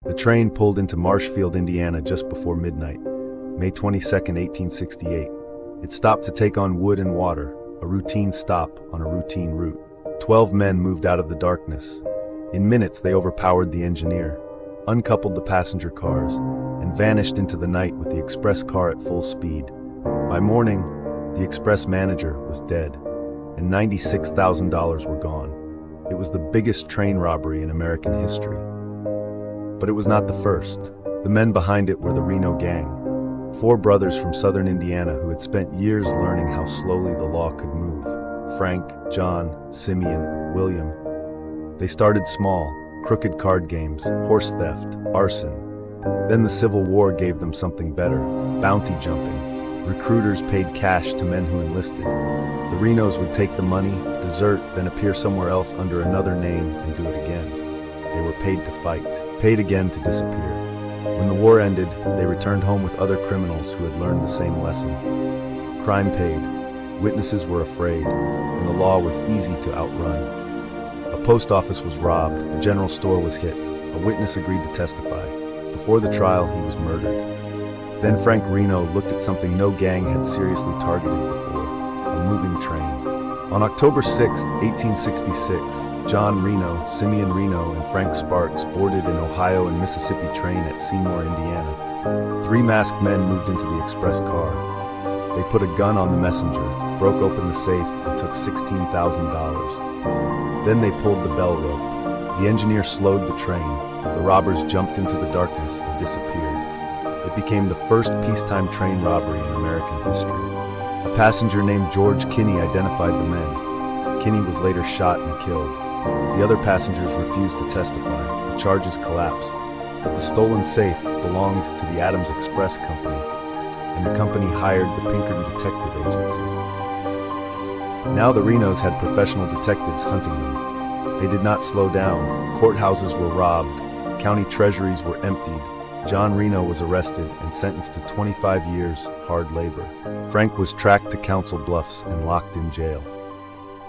The train pulled into Marshfield, Indiana just before midnight, May 22, 1868. It stopped to take on wood and water, a routine stop on a routine route. 12 men moved out of the darkness. In minutes, they overpowered the engineer, uncoupled the passenger cars, and vanished into the night with the express car at full speed. By morning, the express manager was dead, and $96,000 were gone. It was the biggest train robbery in American history. But it was not the first. The men behind it were the Reno Gang, 4 brothers from southern Indiana who had spent years learning how slowly the law could move. Frank, John, Simeon, William. They started small, crooked card games, horse theft, arson. Then the Civil War gave them something better, bounty jumping. Recruiters paid cash to men who enlisted. The Renos would take the money, desert, then appear somewhere else under another name and do it again. They were paid to fight, paid again to disappear. When the war ended, they returned home with other criminals who had learned the same lesson. Crime paid, witnesses were afraid, and the law was easy to outrun. A post office was robbed, a general store was hit, a witness agreed to testify. Before the trial, he was murdered. Then Frank Reno looked at something no gang had seriously targeted before, a moving train. On October 6, 1866, John Reno, Simeon Reno, and Frank Sparks boarded an Ohio and Mississippi train at Seymour, Indiana. 3 masked men moved into the express car. They put a gun on the messenger, broke open the safe, and took $16,000. Then they pulled the bell rope. The engineer slowed the train. The robbers jumped into the darkness and disappeared. It became the first peacetime train robbery in American history. A passenger named George Kinney identified the men. Kinney was later shot and killed. The other passengers refused to testify. The charges collapsed. The stolen safe belonged to the Adams Express Company, and the company hired the Pinkerton Detective Agency. Now the Renos had professional detectives hunting them. They did not slow down. Courthouses were robbed. County treasuries were emptied. John Reno was arrested and sentenced to 25 years hard labor. Frank was tracked to Council Bluffs and locked in jail.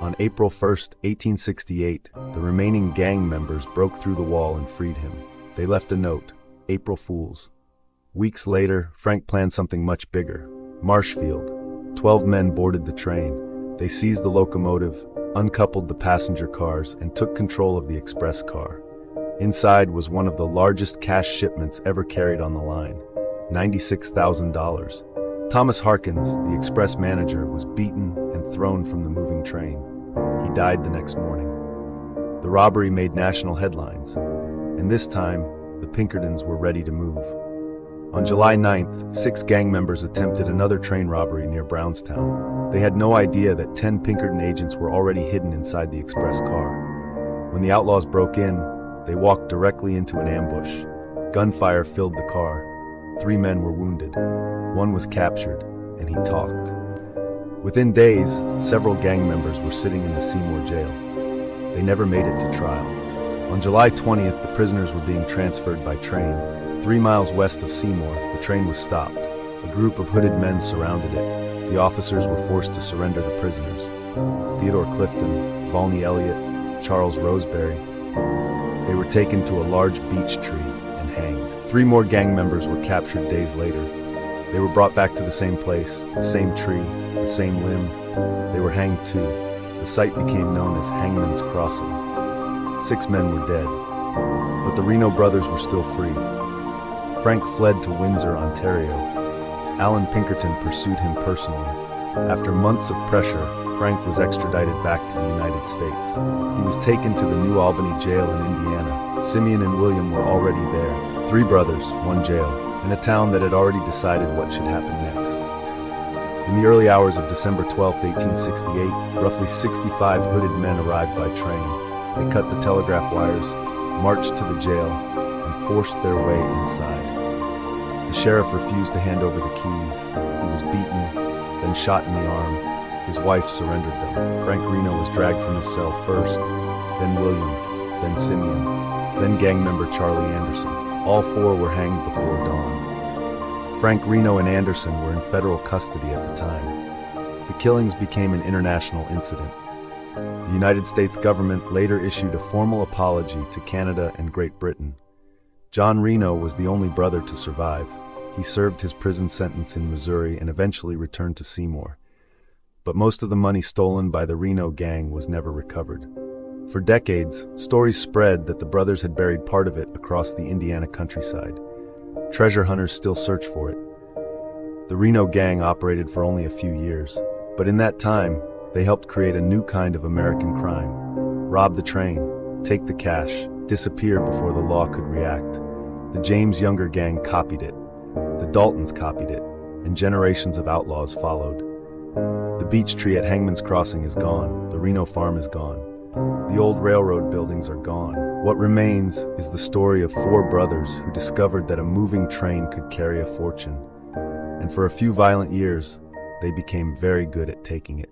On April 1, 1868, the remaining gang members broke through the wall and freed him. They left a note, April Fools. Weeks later, Frank planned something much bigger. Marshfield. 12 men boarded the train. They seized the locomotive, uncoupled the passenger cars, and took control of the express car. Inside was one of the largest cash shipments ever carried on the line, $96,000. Thomas Harkins, the express manager, was beaten and thrown from the moving train. He died the next morning. The robbery made national headlines, and this time, the Pinkertons were ready to move. On July 9th, 6 gang members attempted another train robbery near Brownstown. They had no idea that 10 Pinkerton agents were already hidden inside the express car. When the outlaws broke in, they walked directly into an ambush. Gunfire filled the car. 3 men were wounded. 1 was captured, and he talked. Within days, several gang members were sitting in the Seymour jail. They never made it to trial. On July 20th, the prisoners were being transferred by train. 3 miles west of Seymour, the train was stopped. A group of hooded men surrounded it. The officers were forced to surrender the prisoners. Theodore Clifton, Volney Elliott, Charles Roseberry. They were taken to a large beech tree and hanged. 3 more gang members were captured days later. They were brought back to the same place, the same tree, the same limb. They were hanged too. The site became known as Hangman's Crossing. 6 men were dead, but the Reno brothers were still free. Frank fled to Windsor, Ontario. Alan Pinkerton pursued him personally. After months of pressure, Frank was extradited back to the United States. He was taken to the New Albany jail in Indiana. Simeon and William were already there. 3 brothers, 1 jail, in a town that had already decided what should happen next. In the early hours of December 12, 1868, roughly 65 hooded men arrived by train. They cut the telegraph wires, marched to the jail, and forced their way inside. The sheriff refused to hand over the keys. He was beaten, then shot in the arm. His wife surrendered them. Frank Reno was dragged from his cell first, then William, then Simeon, then gang member Charlie Anderson. All 4 were hanged before dawn. Frank Reno and Anderson were in federal custody at the time. The killings became an international incident. The United States government later issued a formal apology to Canada and Great Britain. John Reno was the only brother to survive. He served his prison sentence in Missouri and eventually returned to Seymour. But most of the money stolen by the Reno Gang was never recovered. For decades, stories spread that the brothers had buried part of it across the Indiana countryside. Treasure hunters still search for it. The Reno Gang operated for only a few years, but in that time, they helped create a new kind of American crime. Rob the train, take the cash, disappear before the law could react. The James Younger Gang copied it. The Daltons copied it, and generations of outlaws followed. The beech tree at Hangman's Crossing is gone. The Reno farm is gone. The old railroad buildings are gone. What remains is the story of four brothers who discovered that a moving train could carry a fortune. And for a few violent years, they became very good at taking it.